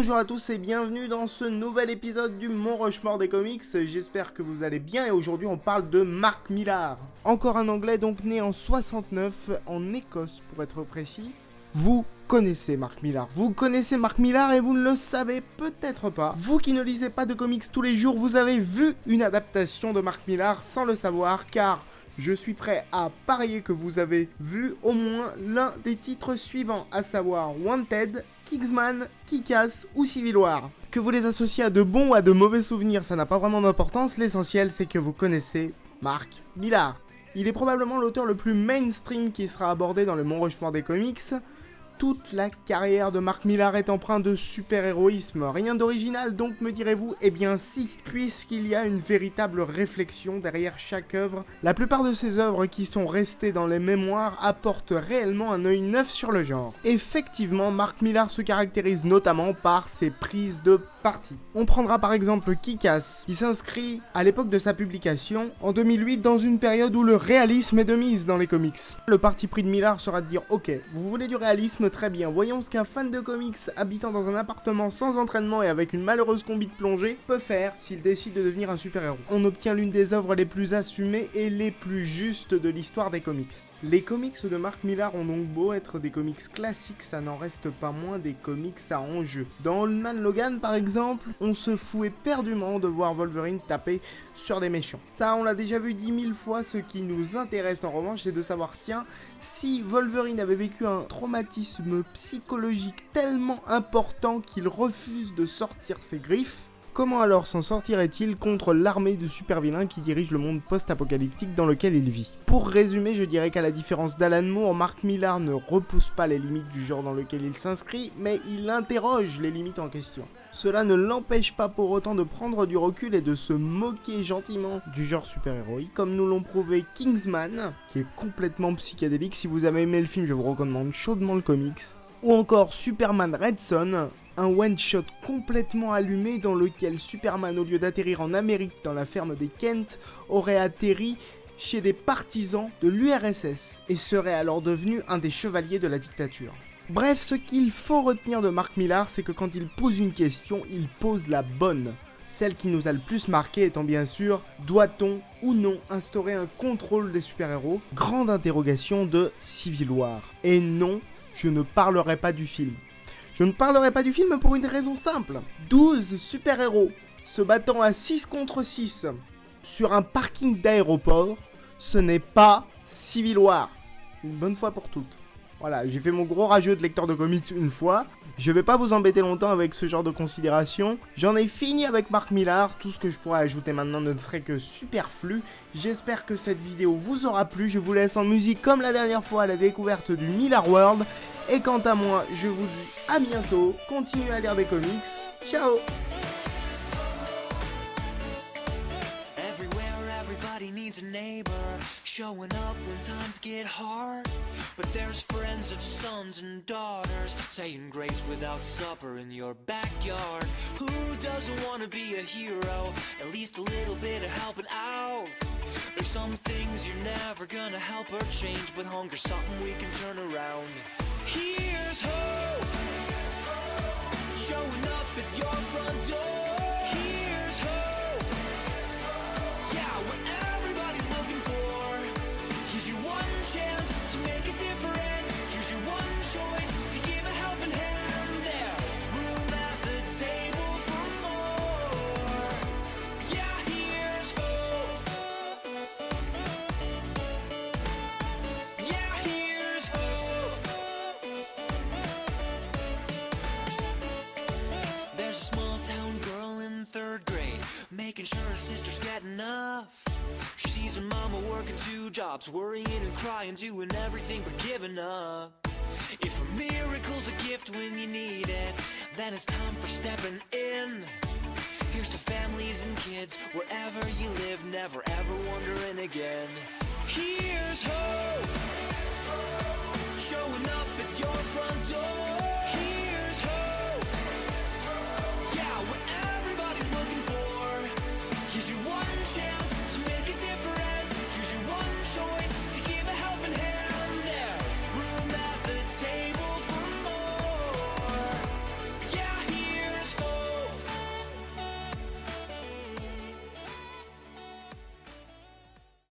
Bonjour à tous et bienvenue dans ce nouvel épisode du Mont Rushmore des comics. J'espère que vous allez bien et aujourd'hui on parle de Mark Millar. Encore un anglais donc né en 69 en Écosse pour être précis. Vous connaissez Mark Millar, et vous ne le savez peut-être pas. Vous qui ne lisez pas de comics tous les jours, vous avez vu une adaptation de Mark Millar sans le savoir car je suis prêt à parier que vous avez vu au moins l'un des titres suivants, à savoir Wanted, Kingsman, Kick-Ass ou Civil War. Que vous les associez à de bons ou à de mauvais souvenirs, ça n'a pas vraiment d'importance, l'essentiel c'est que vous connaissez Mark Millar. Il est probablement l'auteur le plus mainstream qui sera abordé dans le Mont Rushmore des comics. Toute la carrière de Mark Millar est empreinte de super-héroïsme. Rien d'original donc me direz-vous? Eh bien si, puisqu'il y a une véritable réflexion derrière chaque œuvre. La plupart de ces œuvres qui sont restées dans les mémoires apportent réellement un œil neuf sur le genre. Effectivement, Mark Millar se caractérise notamment par ses prises de parti. On prendra par exemple Kick-Ass, qui s'inscrit à l'époque de sa publication, en 2008, dans une période où le réalisme est de mise dans les comics. Le parti pris de Millar sera de dire « Ok, vous voulez du réalisme, très bien, voyons ce qu'un fan de comics habitant dans un appartement sans entraînement et avec une malheureuse combi de plongée peut faire s'il décide de devenir un super-héros. » On obtient l'une des œuvres les plus assumées et les plus justes de l'histoire des comics. Les comics de Mark Millar ont donc beau être des comics classiques, ça n'en reste pas moins des comics à enjeu. Dans Old Man Logan par exemple, on se fout éperdument de voir Wolverine taper sur des méchants. Ça on l'a déjà vu 10 000 fois, ce qui nous intéresse en revanche c'est de savoir, tiens, si Wolverine avait vécu un traumatisme psychologique tellement important qu'il refuse de sortir ses griffes, comment alors s'en sortirait-il contre l'armée de super-vilains qui dirige le monde post-apocalyptique dans lequel il vit? Pour résumer, je dirais qu'à la différence d'Alan Moore, Mark Millar ne repousse pas les limites du genre dans lequel il s'inscrit, mais il interroge les limites en question. Cela ne l'empêche pas pour autant de prendre du recul et de se moquer gentiment du genre super-héroïque, comme nous l'ont prouvé Kingsman, qui est complètement psychédélique. Si vous avez aimé le film, je vous recommande chaudement le comics. Ou encore Superman Red Son, un one-shot complètement allumé dans lequel Superman, au lieu d'atterrir en Amérique dans la ferme des Kent, aurait atterri chez des partisans de l'URSS et serait alors devenu un des chevaliers de la dictature. Bref, ce qu'il faut retenir de Mark Millar, c'est que quand il pose une question, il pose la bonne. Celle qui nous a le plus marqué étant bien sûr, doit-on ou non instaurer un contrôle des super-héros? Grande interrogation de Civil War. Et non, je ne parlerai pas du film. Je ne parlerai pas du film pour une raison simple. 12 super-héros se battant à 6 contre 6 sur un parking d'aéroport, ce n'est pas Civil War. Une bonne fois pour toutes. Voilà, j'ai fait mon gros rageux de lecteur de comics une fois. Je vais pas vous embêter longtemps avec ce genre de considération. J'en ai fini avec Mark Millar. Tout ce que je pourrais ajouter maintenant ne serait que superflu. J'espère que cette vidéo vous aura plu. Je vous laisse en musique comme la dernière fois à la découverte du Millar World. Et quant à moi, je vous dis à bientôt. Continuez à lire des comics. Ciao! Everybody needs a neighbor, showing up when times get hard. But there's friends of sons and daughters, saying grace without supper in your backyard. Who doesn't want to be a hero? At least a little bit of helping out. There's some things you're never gonna help or change, but hunger's something we can turn around. Here's hope, showing up at your front door. Here's hope, yeah, what everybody's looking for. Here's your one chance to make a difference. Here's your one choice to give a helping hand. There's room at the table for more. Yeah, here's hope. Yeah, here's hope. There's a small town girl in 3rd grade, making sure her sisters get enough. She sees her mama working 2 jobs, worrying and crying, doing everything but giving up. If a miracle's a gift when you need it, then it's time for stepping in. Here's to families and kids, wherever you live, never ever wondering again. Here's hope, showing up